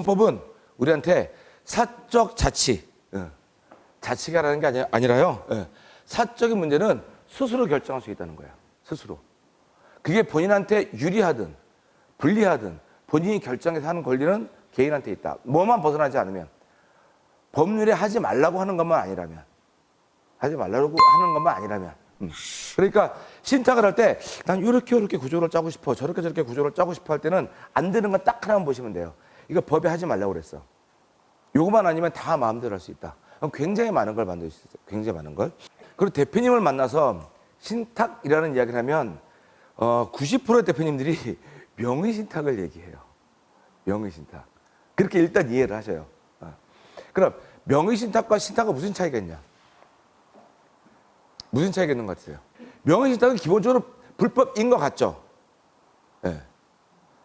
헌법은 우리한테 사적 자치, 자치가라는 게 아니라요. 사적인 문제는 스스로 결정할 수 있다는 거예요. 스스로. 그게 본인한테 유리하든 불리하든 본인이 결정해서 하는 권리는 개인한테 있다. 뭐만 벗어나지 않으면. 법률에 하지 말라고 하는 것만 아니라면. 하지 말라고 하는 것만 아니라면. 그러니까 신탁을 할 때 난 이렇게 구조를 짜고 싶어. 저렇게 구조를 짜고 싶어 할 때는 안 되는 건 딱 하나만 보시면 돼요. 이거 법에 하지 말라고 그랬어. 요거만 아니면 다 마음대로 할 수 있다. 그럼 굉장히 많은 걸 만들 수 있어요. 굉장히 많은 걸. 그리고 대표님을 만나서 신탁이라는 이야기를 하면 90%의 대표님들이 명의신탁을 얘기해요. 명의신탁. 그렇게 일단 이해를 하셔요. 그럼 명의신탁과 신탁은 무슨 차이가 있냐? 무슨 차이가 있는 것 같으세요? 명의신탁은 기본적으로 불법인 것 같죠? 네.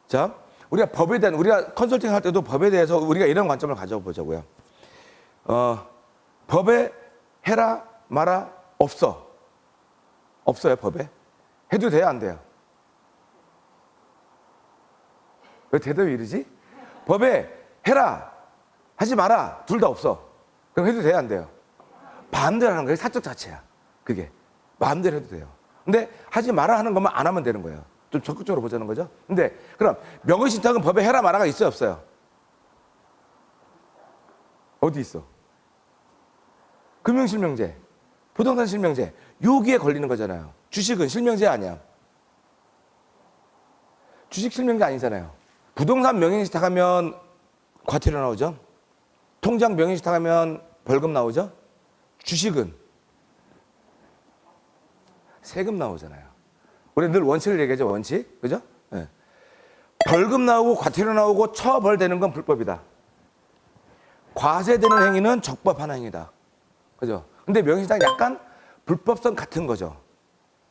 자, 우리가 컨설팅 할 때도 법에 대해서 우리가 이런 관점을 가져보자고요. 법에 해라, 마라, 없어. 없어요, 법에. 해도 돼요, 안 돼요? 왜 대답이 이러지? 법에 해라, 하지 마라, 둘 다 없어. 그럼 해도 돼요, 안 돼요? 마음대로 하는 거예요, 사적 자체야. 그게. 마음대로 해도 돼요. 근데 하지 마라 하는 것만 안 하면 되는 거예요. 좀 적극적으로 보자는 거죠. 근데 그럼 명의신탁은 법에 해라, 마라가 있어요, 없어요? 어디 있어? 금융실명제, 부동산 실명제, 여기에 걸리는 거잖아요. 주식은 실명제 아니야. 주식 실명제 아니잖아요. 부동산 명의신탁하면 과태료 나오죠. 통장 명의신탁하면 벌금 나오죠. 주식은 세금 나오잖아요. 우리 늘 원칙을 얘기하죠. 원칙. 그죠? 네. 벌금 나오고 과태료 나오고 처벌되는 건 불법이다. 과세되는 행위는 적법한 행위다. 그죠? 근데 명의신탁은 약간 불법성 같은 거죠.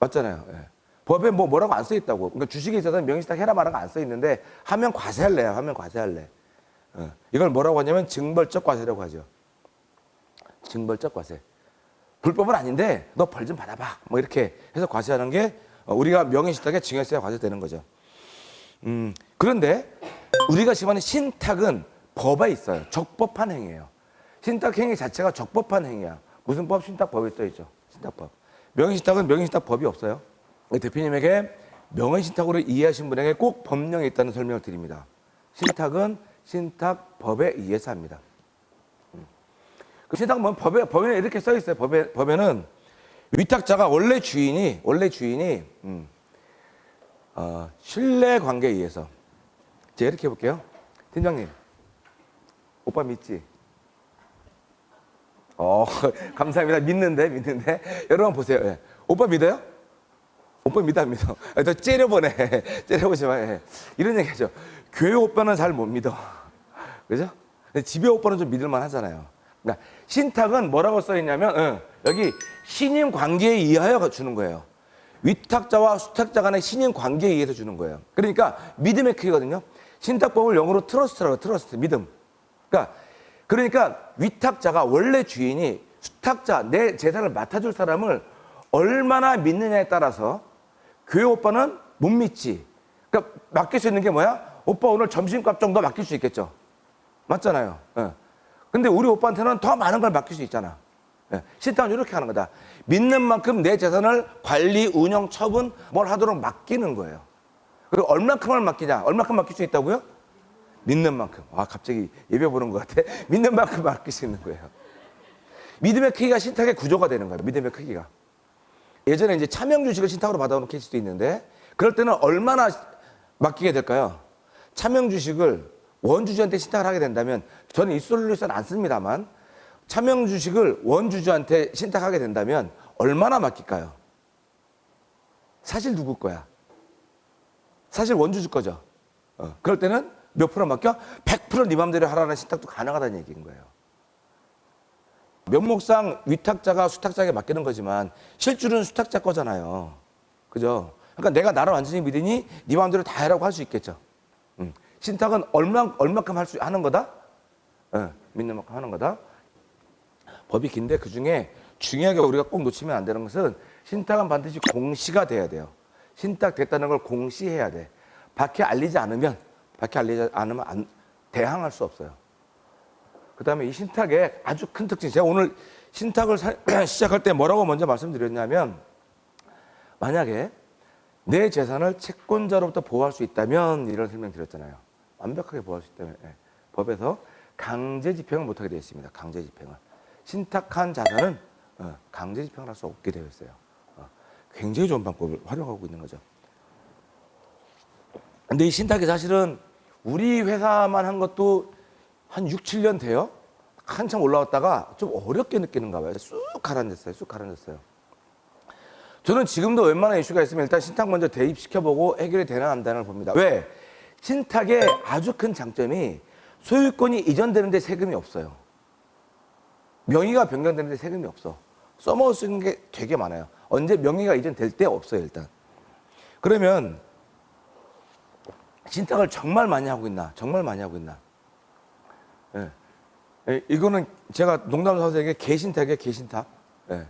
맞잖아요. 네. 법에 뭐라고 안 써 있다고. 그러니까 주식에 있어서는 명의신탁 해라 마라가 안 써 있는데 하면 과세할래요. 하면 과세할래. 이걸 뭐라고 하냐면 징벌적 과세라고 하죠. 징벌적 과세. 불법은 아닌데 너 벌 좀 받아봐. 뭐 이렇게 해서 과세하는 게 우리가 명의신탁에 증여세가 과세되는 거죠. 그런데 우리가 지금 하는 신탁은 법에 있어요. 적법한 행위예요. 신탁 행위 자체가 적법한 행위야. 무슨 법? 신탁법에 써있죠. 신탁법. 명의신탁은 명의신탁법이 없어요. 대표님에게 명의신탁으로 이해하신 분에게 꼭 법령에 있다는 설명을 드립니다. 신탁은 신탁법에 의해서 합니다. 그 신탁은 법에는 이렇게 써 있어요. 법에는 위탁자가 원래 주인이 신뢰 관계에 의해서. 제가 이렇게 해볼게요. 팀장님, 오빠 믿지? 감사합니다. 믿는데. 여러분 보세요. 예. 오빠 믿어요? 오빠 믿어, 안 믿어? 더 째려보지 마. 예. 이런 얘기 하죠. 교회 오빠는 잘 못 믿어. 그죠? 근데 집에 오빠는 좀 믿을만 하잖아요. 그러니까 신탁은 뭐라고 써있냐면, 여기 신임 관계에 의하여 주는 거예요. 위탁자와 수탁자 간의 신임 관계에 의해서 주는 거예요. 그러니까 믿음의 크기거든요. 신탁법을 영어로 트러스트라고, 트러스트, 믿음. 그러니까 위탁자가 원래 주인이 수탁자, 내 재산을 맡아줄 사람을 얼마나 믿느냐에 따라서 교회 오빠는 못 믿지. 그러니까 맡길 수 있는 게 뭐야? 오빠 오늘 점심값 정도 맡길 수 있겠죠. 맞잖아요. 근데 우리 오빠한테는 더 많은 걸 맡길 수 있잖아. 신탁은 이렇게 하는 거다. 믿는 만큼 내 재산을 관리, 운영, 처분 뭘 하도록 맡기는 거예요. 그리고 얼마큼을 맡기냐? 얼마큼 맡길 수 있다고요? 믿는 만큼. 갑자기 예배 보는 것 같아. 믿는 만큼 맡길 수 있는 거예요. 믿음의 크기가 신탁의 구조가 되는 거예요. 믿음의 크기가. 예전에 이제 차명 주식을 신탁으로 받아오는 케이스도 있는데 그럴 때는 얼마나 맡기게 될까요? 차명 주식을 원주주한테 신탁을 하게 된다면 저는 이 솔루션 안 씁니다만 차명 주식을 원주주한테 신탁하게 된다면 얼마나 맡길까요? 사실 누구 거야? 사실 원주주 거죠. 그럴 때는 몇 프로 맡겨? 100% 네 맘대로 하라는 신탁도 가능하다는 얘기인 거예요. 면목상 위탁자가 수탁자에게 맡기는 거지만 실줄은 수탁자 거잖아요. 그죠? 그러니까 내가 나를 완전히 믿으니 네 맘대로 다 해라고 할 수 있겠죠. 신탁은 얼마큼 하는 거다? 믿는 만큼 하는 거다. 법이 긴데 그중에 중요하게 우리가 꼭 놓치면 안 되는 것은 신탁은 반드시 공시가 돼야 돼요. 신탁 됐다는 걸 공시해야 돼. 밖에 알리지 않으면 대항할 수 없어요. 그 다음에 이 신탁의 아주 큰 특징, 제가 오늘 신탁을 시작할 때 뭐라고 먼저 말씀드렸냐면, 만약에 내 재산을 채권자로부터 보호할 수 있다면, 이런 설명 드렸잖아요. 완벽하게 보호할 수 있다면, 법에서 강제 집행을 못하게 되어 있습니다. 강제 집행을. 신탁한 자산은 강제 집행을 할 수 없게 되어 있어요. 굉장히 좋은 방법을 활용하고 있는 거죠. 근데 이 신탁이 사실은 우리 회사만 한 것도 한 6, 7년 돼요. 한참 올라왔다가 좀 어렵게 느끼는가 봐요. 쑥 가라앉았어요. 쑥 가라앉았어요. 저는 지금도 웬만한 이슈가 있으면 일단 신탁 먼저 대입시켜보고 해결이 되나 안 되나를 봅니다. 왜? 신탁의 아주 큰 장점이 소유권이 이전되는데 세금이 없어요. 명의가 변경되는데 세금이 없어. 써먹을 수 있는 게 되게 많아요. 언제 명의가 이전될 때 없어요, 일단. 그러면 신탁을 정말 많이 하고 있나? 정말 많이 하고 있나? 예. 이거는 제가 농담 삼아서 얘기해, 개신탁이에요, 개신탁. 예.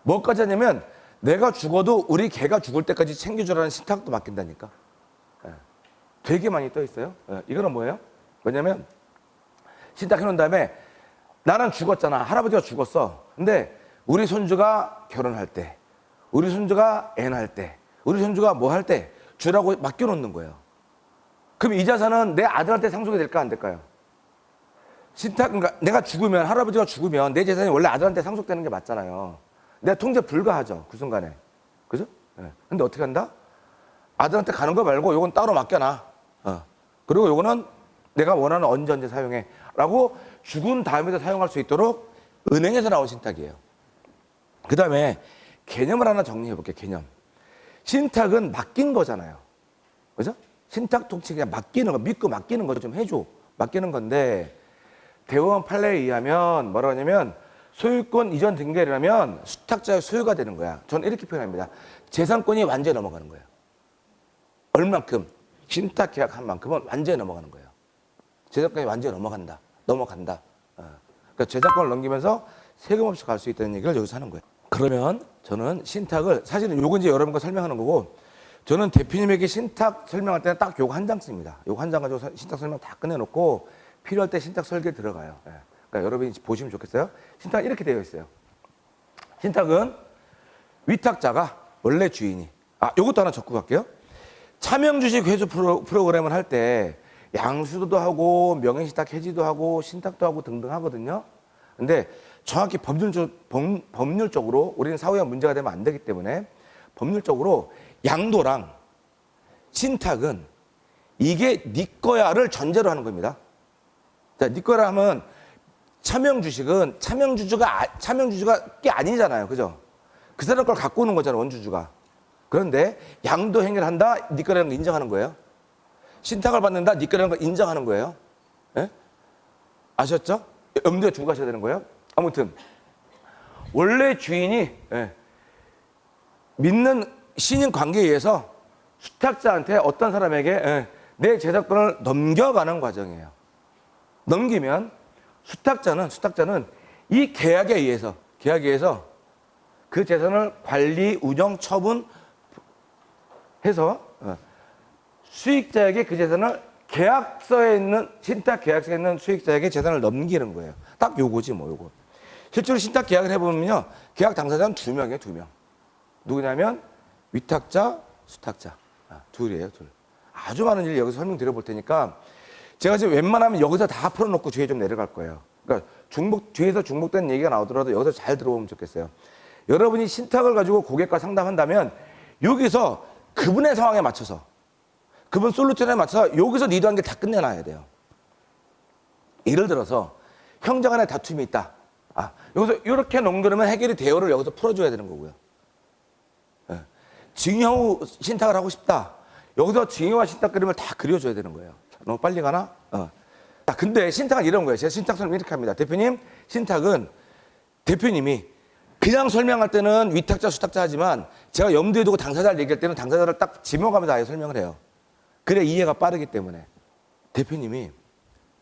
뭐까지 하냐면 내가 죽어도 우리 개가 죽을 때까지 챙겨주라는 신탁도 맡긴다니까. 예. 되게 많이 떠 있어요. 예. 이거는 뭐예요? 왜냐면 신탁 해놓은 다음에 나는 죽었잖아. 할아버지가 죽었어. 근데 우리 손주가 결혼할 때, 우리 손주가 애 낳을 때, 우리 손주가 뭐 할 때 주라고 맡겨놓는 거예요. 그럼 이 자산은 내 아들한테 상속이 될까 안 될까요? 신탁, 그러니까 내가 죽으면, 할아버지가 죽으면 내 재산이 원래 아들한테 상속되는 게 맞잖아요. 내가 통제 불가하죠, 그 순간에. 그죠? 네. 근데 어떻게 한다? 아들한테 가는 거 말고 요건 따로 맡겨놔. 그리고 요거는 내가 원하는 언제 사용해. 라고 죽은 다음에도 사용할 수 있도록 은행에서 나온 신탁이에요. 그 다음에 개념을 하나 정리해 볼게요, 개념. 신탁은 맡긴 거잖아요. 그죠? 신탁 통치 그냥 맡기는 거, 믿고 맡기는 거 좀 해줘. 맡기는 건데, 대법원 판례에 의하면 뭐라고 하냐면, 소유권 이전 등기라면 수탁자의 소유가 되는 거야. 저는 이렇게 표현합니다. 재산권이 완전히 넘어가는 거예요. 얼만큼? 신탁 계약한 만큼은 완전히 넘어가는 거예요. 재산권이 완전히 넘어간다. 그러니까 재산권을 넘기면서 세금 없이 갈 수 있다는 얘기를 여기서 하는 거예요. 그러면 저는 신탁을, 사실은 요거 이제 여러분과 설명하는 거고, 저는 대표님에게 신탁 설명할 때는 딱 요거 한 장 씁니다. 요거 한 장 가지고 신탁 설명 다 끝내놓고 필요할 때 신탁 설계 들어가요. 예. 그러니까 여러분이 보시면 좋겠어요. 신탁은 이렇게 되어 있어요. 신탁은 위탁자가 원래 주인이, 요것도 하나 적고 갈게요. 차명주식 회수 프로그램을 할 때 양수도 하고 명예신탁 해지도 하고 신탁도 하고 등등 하거든요. 근데 정확히 법률적으로 우리는 사후에 문제가 되면 안 되기 때문에 법률적으로 양도랑 신탁은 이게 네 거야를 전제로 하는 겁니다. 자, 네 거라 하면 차명주식은 차명주주가 게 아니잖아요. 그죠? 그 사람 걸 갖고 오는 거잖아요, 원주주가. 그런데 양도 행위를 한다, 네 거라는 걸 인정하는 거예요. 신탁을 받는다, 네 거라는 걸 인정하는 거예요. 예? 아셨죠? 염두에 두고 가셔야 되는 거예요. 아무튼 원래 주인이 믿는 신인 관계에 의해서 수탁자한테 어떤 사람에게 내 재산권을 넘겨가는 과정이에요. 넘기면 수탁자는 이 계약에 의해서 그 재산을 관리, 운영, 처분해서 수익자에게 그 재산을 계약서에 있는, 신탁 계약서에 있는 수익자에게 재산을 넘기는 거예요. 딱 요거지 뭐 요거. 실제로 신탁 계약을 해보면요, 계약 당사자는 2명이에요, 2명. 누구냐면 위탁자, 수탁자. 둘이에요, 둘. 아주 많은 일 여기서 설명드려 볼 테니까 제가 지금 웬만하면 여기서 다 풀어놓고 뒤에 좀 내려갈 거예요. 그러니까 뒤에서 중복된 얘기가 나오더라도 여기서 잘 들어보면 좋겠어요. 여러분이 신탁을 가지고 고객과 상담한다면 여기서 그분의 상황에 맞춰서, 그분 솔루션에 맞춰서 여기서 리드한 게 다 끝내놔야 돼요. 예를 들어서 형제간에 다툼이 있다. 여기서 이렇게 넘겨놓으면 해결이 돼요를 여기서 풀어줘야 되는 거고요. 증여후 신탁을 하고 싶다. 여기서 증여와 신탁 그림을 다 그려줘야 되는 거예요. 너무 빨리 가나? 근데 신탁은 이런 거예요. 제가 신탁 설명 이렇게 합니다. 대표님, 신탁은 대표님이 그냥 설명할 때는 위탁자, 수탁자 하지만 제가 염두에 두고 당사자를 얘기할 때는 당사자를 딱 지명하면서 아예 설명을 해요. 그래 이해가 빠르기 때문에. 대표님이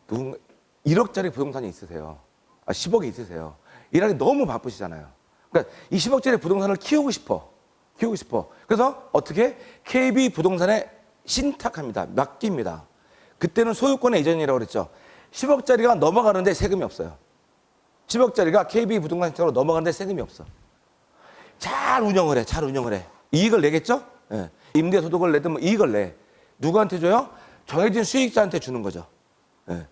누군가 1억짜리 부동산이 있으세요. 10억이 있으세요. 일하기 너무 바쁘시잖아요. 그러니까 이 10억짜리 부동산을 키우고 싶어. 그래서 어떻게? KB 부동산에 신탁합니다. 맡깁니다. 그때는 소유권의 이전이라고 그랬죠. 10억짜리가 넘어가는데 세금이 없어요. 10억짜리가 KB부동산시장으로 넘어가는데 세금이 없어. 잘 운영을 해. 잘 운영을 해. 이익을 내겠죠? 예. 임대소득을 내든 뭐 이익을 내. 누구한테 줘요? 정해진 수익자한테 주는 거죠. 예.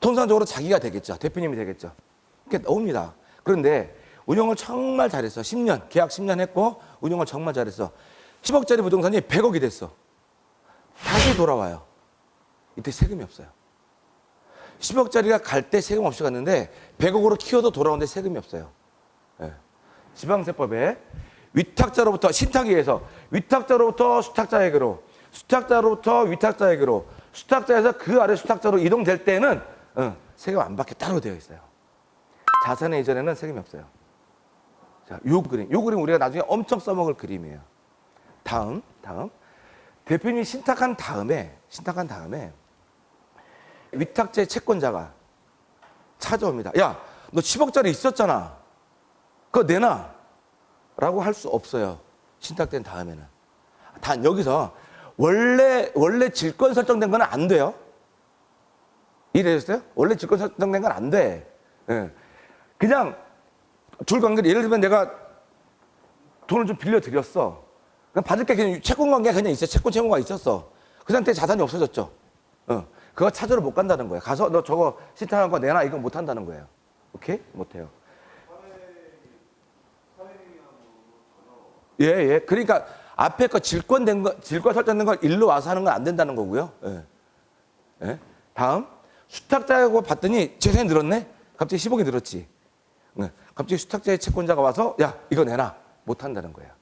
통상적으로 자기가 되겠죠. 대표님이 되겠죠. 그게 나옵니다. 그런데 운영을 정말 잘했어. 10년, 계약 10년 했고 운영을 정말 잘했어. 10억짜리 부동산이 100억이 됐어. 다시 돌아와요. 이때 세금이 없어요. 10억짜리가 갈 때 세금 없이 갔는데 100억으로 키워도 돌아오는데 세금이 없어요. 예. 지방세법에 위탁자로부터 신탁에 의해서 위탁자로부터 수탁자에게로, 수탁자로부터 위탁자에게로, 수탁자에서 그 아래 수탁자로 이동될 때는 세금 안 받게 따로 되어 있어요. 자산의 이전에는 세금이 없어요. 자, 요 그림 우리가 나중에 엄청 써먹을 그림이에요. 다음 대표님이 신탁한 다음에 위탁자의 채권자가 찾아옵니다. 야, 너 10억짜리 있었잖아. 그거 내놔. 라고 할 수 없어요. 신탁된 다음에는. 단 여기서 원래 질권 설정된 건 안 돼요. 이해되셨어요? 원래 질권 설정된 건 안 돼. 예. 그냥 줄 관계를 예를 들면 내가 돈을 좀 빌려드렸어. 그냥 받을 게 그냥 채권 관계가 그냥 있어. 채권가 있었어. 그 상태에 자산이 없어졌죠. 그거 찾으러 못 간다는 거예요. 가서 너 저거 신탁한 거 내놔. 이거 못 한다는 거예요. 오케이? 못 해요. 예. 그러니까 앞에 거 질권 설정된 걸 일로 와서 하는 건 안 된다는 거고요. 예. 다음 수탁자하고 봤더니 재산이 늘었네. 갑자기 10억이 늘었지. 갑자기 수탁자의 채권자가 와서 야 이거 내놔. 못 한다는 거예요.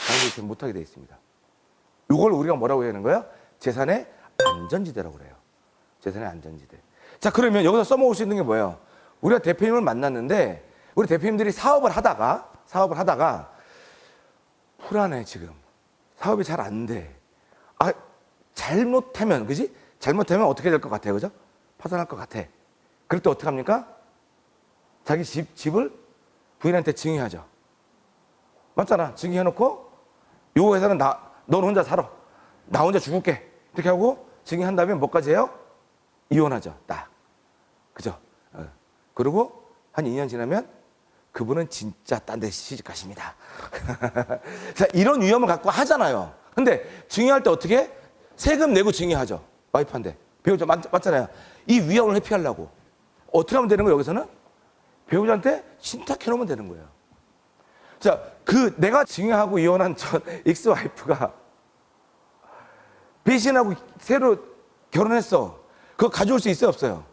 당연히 못 하게 돼 있습니다. 이걸 우리가 뭐라고 하는 거예요? 재산의 안전지대라고 그래요. 재산의 안전지대. 자, 그러면 여기서 써먹을 수 있는 게 뭐예요? 우리가 대표님을 만났는데 우리 대표님들이 사업을 하다가 불안해 지금. 사업이 잘 안 돼. 아, 잘못하면 그지? 잘못하면 어떻게 될 것 같아요, 그죠? 파산할 것 같아. 그럴 때 어떻게 합니까? 자기 집을 부인한테 증여하죠. 맞잖아. 증여해놓고 요 회사는 넌 혼자 살아. 나 혼자 죽을게. 이렇게 하고 증여한 다음에 뭐까지 해요? 이혼하죠. 딱. 그죠? 그리고 한 2년 지나면 그분은 진짜 딴 데 시집 가십니다. 자, 이런 위험을 갖고 하잖아요. 근데 증여할 때 어떻게 해? 세금 내고 증여하죠. 와이프한테. 배우자 맞잖아요. 이 위험을 회피하려고. 어떻게 하면 되는 거예요, 여기서는? 배우자한테 신탁해 놓으면 되는 거예요. 자, 내가 증여하고 이혼한 전 익스와이프가 배신하고 새로 결혼했어. 그거 가져올 수 있어요, 없어요?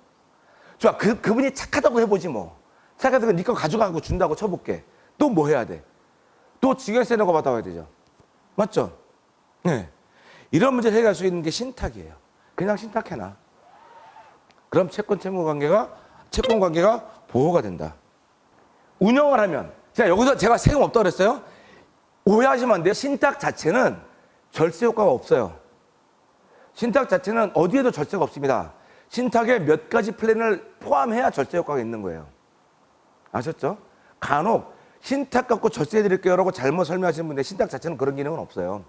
좋아, 그분이 착하다고 해보지 뭐. 착하다고 네 거 가져가고 준다고 쳐볼게. 또 뭐 해야 돼? 또 증여세 내고 받아와야 되죠. 맞죠? 네. 이런 문제를 해결할 수 있는 게 신탁이에요. 그냥 신탁해놔. 그럼 채권 관계가 보호가 된다. 운영을 하면, 여기서 제가 세금 없다고 그랬어요? 오해하시면 안 돼요. 신탁 자체는 절세 효과가 없어요. 신탁 자체는 어디에도 절세가 없습니다. 신탁에 몇 가지 플랜을 포함해야 절세 효과가 있는 거예요. 아셨죠? 간혹 신탁 갖고 절세 해드릴게요라고 잘못 설명하시는 분들 신탁 자체는 그런 기능은 없어요.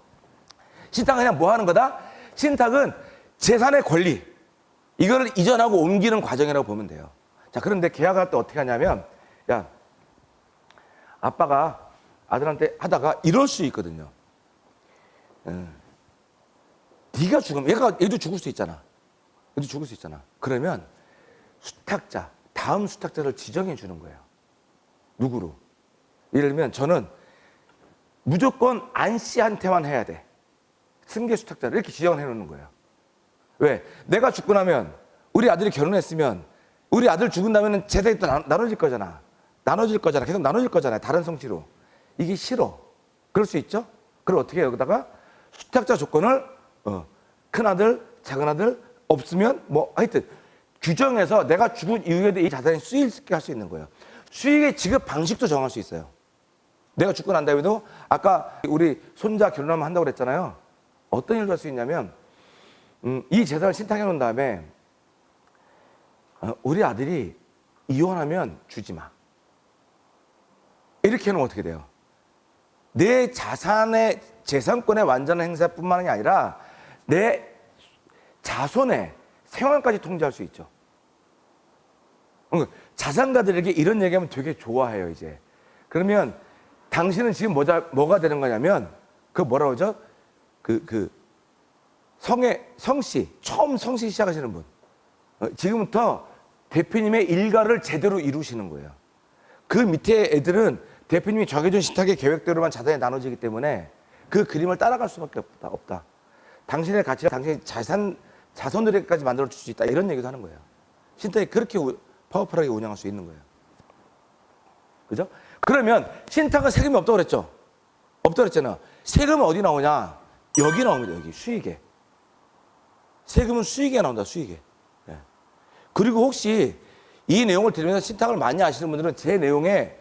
신탁은 그냥 뭐 하는 거다? 신탁은 재산의 권리, 이거를 이전하고 옮기는 과정이라고 보면 돼요. 자, 그런데 계약할 때 어떻게 하냐면, 야, 아빠가 아들한테 하다가 이럴 수 있거든요. 네가 죽으면 얘도 죽을 수 있잖아. 얘도 죽을 수 있잖아. 그러면 다음 수탁자를 지정해 주는 거예요. 누구로? 예를 들면 저는 무조건 안 씨한테만 해야 돼. 승계 수탁자를 이렇게 지정을 해 놓는 거예요. 왜? 내가 죽고 나면 우리 아들이 결혼했으면 우리 아들 죽은 다음에는 재산이 또 나눠질 거잖아. 계속 나눠질 거잖아요. 다른 성씨로. 이게 싫어. 그럴 수 있죠? 그럼 어떻게 해요? 여기다가 수탁자 조건을 큰아들, 작은아들 없으면 뭐 하여튼 규정해서 내가 죽은 이후에도 이 자산이 수익 있게 할 수 있는 거예요. 수익의 지급 방식도 정할 수 있어요. 내가 죽고 난 다음에도 아까 우리 손자 결혼하면 한다고 그랬잖아요. 어떤 일도 할 수 있냐면 이 재산을 신탁해 놓은 다음에 우리 아들이 이혼하면 주지 마. 이렇게 해놓으면 어떻게 돼요? 내 자산의 재산권의 완전한 행사뿐만이 아니라 내 자손의 생활까지 통제할 수 있죠. 자산가들에게 이런 얘기하면 되게 좋아해요, 이제. 그러면 당신은 지금 뭐가 되는 거냐면, 그 뭐라고 하죠? 성씨, 처음 성씨 시작하시는 분. 지금부터 대표님의 일가를 제대로 이루시는 거예요. 그 밑에 애들은 대표님이 정해준 신탁의 계획대로만 자산이 나눠지기 때문에 그 그림을 따라갈 수밖에 없다. 당신의 가치가 당신의 자손들에게까지 만들어줄 수 있다. 이런 얘기도 하는 거예요. 신탁이 그렇게 파워풀하게 운영할 수 있는 거예요. 그죠? 그러면 신탁은 세금이 없다고 그랬죠? 없다고 그랬잖아. 세금은 어디 나오냐? 여기 나옵니다. 여기 수익에. 세금은 수익에 나온다. 수익에. 예. 그리고 혹시 이 내용을 들으면서 신탁을 많이 아시는 분들은 제 내용에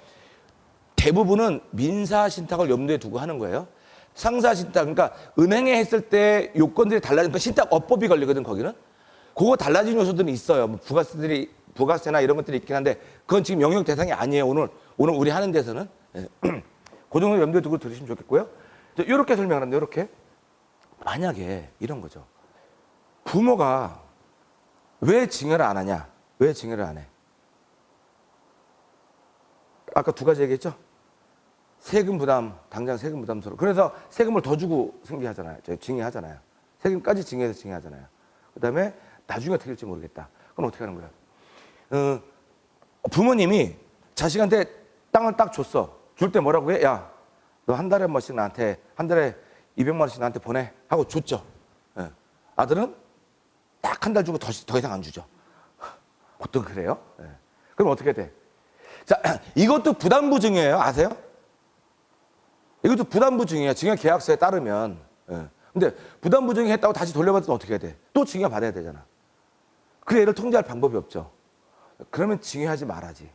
대부분은 민사 신탁을 염두에 두고 하는 거예요. 상사 신탁, 그러니까 은행에 했을 때 요건들이 달라지니까 신탁 업법이 걸리거든, 거기는. 그거 달라진 요소들은 있어요. 뭐 부가세나 이런 것들이 있긴 한데 그건 지금 영역 대상이 아니에요. 오늘 우리 하는 데서는. 예. 그 정도 염두에 두고 들으시면 좋겠고요. 이렇게 설명하는데, 이렇게. 만약에 이런 거죠. 부모가 왜 증여를 안 하냐? 왜 증여를 안 해? 아까 두 가지 얘기했죠? 세금 부담, 당장 세금 부담스러워. 그래서 세금을 더 주고 승계하잖아요. 증여하잖아요. 세금까지 증여해서 증여하잖아요. 그 다음에 나중에 어떻게 될지 모르겠다. 그럼 어떻게 하는 거야? 부모님이 자식한테 땅을 딱 줬어. 줄 때 뭐라고 해? 야, 너 한 달에 한 번씩 나한테, 한 달에 200만 원씩 나한테 보내. 하고 줬죠. 예. 아들은 딱 한 달 주고 더 이상 안 주죠. 보통 그래요. 예. 그럼 어떻게 돼? 자, 이것도 부담부 증여예요. 아세요? 이것도 부담부 증여야. 증여 계약서에 따르면. 예. 근데 부담부 증여했다고 다시 돌려받으면 어떻게 해야 돼? 또 증여 받아야 되잖아. 그 애를 통제할 방법이 없죠. 그러면 증여하지 말아야지.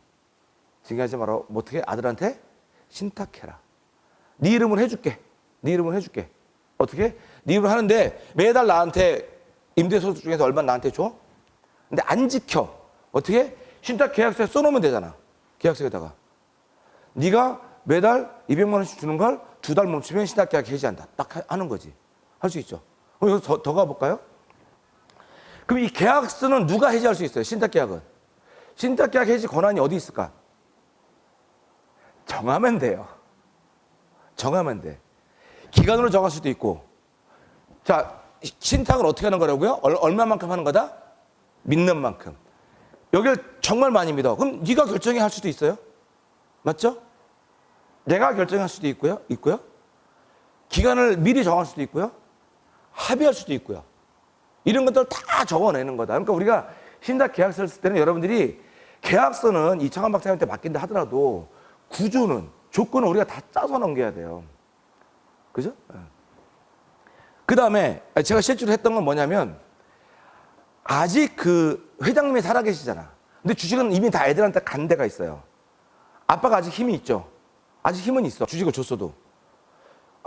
증여하지 말아. 뭐 어떻게? 아들한테 신탁해라. 네 이름으로 해줄게. 네 이름으로 해줄게. 어떻게? 네 이름으로 하는데 매달 나한테 임대소득 중에서 얼마 나한테 줘? 근데 안 지켜. 어떻게? 신탁 계약서에 써놓으면 되잖아. 계약서에다가. 네가 매달 200만 원씩 주는 걸 2달 멈추면 신탁 계약 해지한다. 딱 하는 거지. 할 수 있죠. 그럼 여기서 더 가볼까요? 그럼 이 계약서는 누가 해지할 수 있어요? 신탁 계약은. 신탁 계약 해지 권한이 어디 있을까? 정하면 돼요. 정하면 돼. 기간으로 정할 수도 있고. 자, 신탁을 어떻게 하는 거라고요? 얼마만큼 하는 거다? 믿는 만큼. 여길 정말 많이 믿어. 그럼 네가 결정해 할 수도 있어요. 맞죠? 내가 결정할 수도 있고요. 기간을 미리 정할 수도 있고요. 합의할 수도 있고요. 이런 것들 다 적어내는 거다. 그러니까 우리가 신탁 계약서를 쓸 때는 여러분들이 계약서는 이창환 박사님한테 맡긴다 하더라도 구조는, 조건은 우리가 다 짜서 넘겨야 돼요. 그죠? 그 다음에 제가 실제로 했던 건 뭐냐면, 아직 그 회장님이 살아계시잖아. 근데 주식은 이미 다 애들한테 간 데가 있어요. 아빠가 아직 힘이 있죠. 아직 힘은 있어. 주식을 줬어도.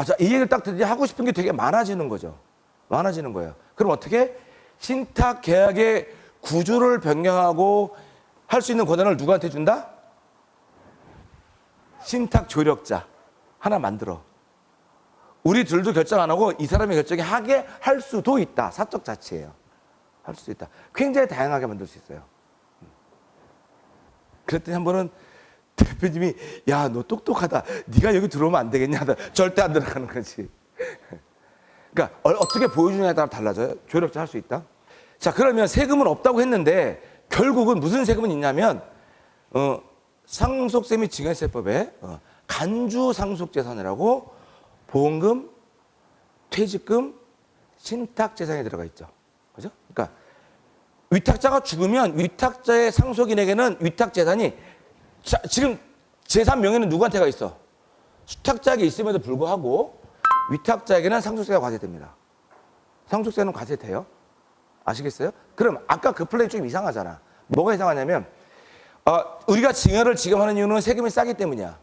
자, 이 얘기를 딱 듣니 하고 싶은 게 되게 많아지는 거죠. 많아지는 거예요. 그럼 어떻게? 신탁 계약의 구조를 변경하고 할 수 있는 권한을 누구한테 준다? 신탁 조력자 하나 만들어. 우리 둘도 결정 안 하고 이 사람이 결정이 하게 할 수도 있다. 사적 자치예요. 할 수 있다. 굉장히 다양하게 만들 수 있어요. 그랬더니 한 번은 대표님이, 야, 너 똑똑하다. 네가 여기 들어오면 안 되겠냐. 절대 안 들어가는 거지. 그러니까 어떻게 보여주냐에 따라 달라져요. 조력자 할 수 있다. 자, 그러면 세금은 없다고 했는데 결국은 무슨 세금은 있냐면 상속세 및 증여세법에 간주 상속재산이라고 보험금, 퇴직금, 신탁재산이 들어가 있죠. 그죠? 그러니까 위탁자가 죽으면 위탁자의 상속인에게는 위탁재산이, 지금 재산 명예는 누구한테가 있어? 수탁자에게 있음에도 불구하고 위탁자에게는 상속세가 과세됩니다. 상속세는 과세돼요. 아시겠어요? 그럼 아까 그 플랜이 좀 이상하잖아. 뭐가 이상하냐면 우리가 증여를 지금 하는 이유는 세금이 싸기 때문이야.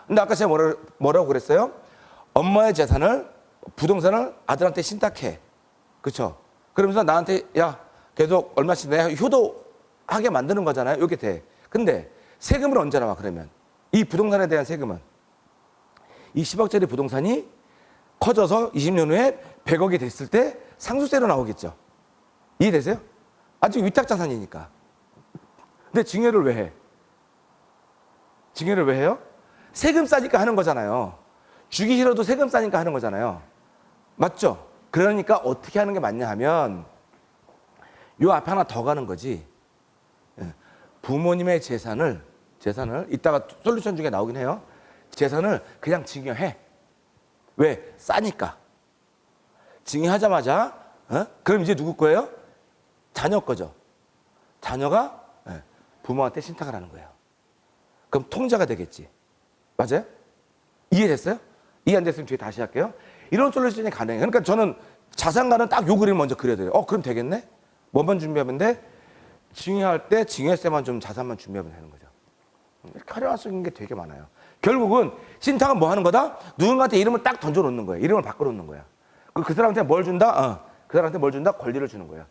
근데 아까 제가 뭐라고 그랬어요? 엄마의 재산을, 부동산을 아들한테 신탁해. 그렇죠? 그러면서 나한테, 야, 계속 얼마씩 내가 효도하게 만드는 거잖아요. 이렇게 돼. 근데 세금은 언제 나와? 그러면 이 부동산에 대한 세금은 이 10억짜리 부동산이 커져서 20년 후에 100억이 됐을 때 상속세로 나오겠죠. 이해되세요? 아직 위탁자산이니까. 근데 증여를 왜 해? 증여를 왜 해요? 세금 싸니까 하는 거잖아요. 주기 싫어도 세금 싸니까 하는 거잖아요. 맞죠? 그러니까 어떻게 하는 게 맞냐 하면 요 앞에 하나 더 가는 거지. 부모님의 재산을 이따가 솔루션 중에 나오긴 해요. 재산을 그냥 증여해. 왜? 싸니까. 증여하자마자 그럼 이제 누구 거예요? 자녀 거죠. 자녀가 부모한테 신탁을 하는 거예요. 그럼 통자가 되겠지. 맞아요? 이해됐어요? 이해 안 됐으면 뒤에 다시 할게요. 이런 솔루션이 가능해요. 그러니까 저는 자산가는 딱 요 그림 먼저 그려드려요. 그럼 되겠네? 뭐만 준비하면 돼? 증여할 때 증여세만 좀 자산만 준비하면 되는 거죠. 이렇게 활용할 수 있는 게 되게 많아요. 결국은 신탁은 뭐 하는 거다? 누군가한테 이름을 딱 던져놓는 거예요. 이름을 바꿔놓는 거야. 그 사람한테 뭘 준다? 그 사람한테 뭘 준다? 권리를 주는 거예요.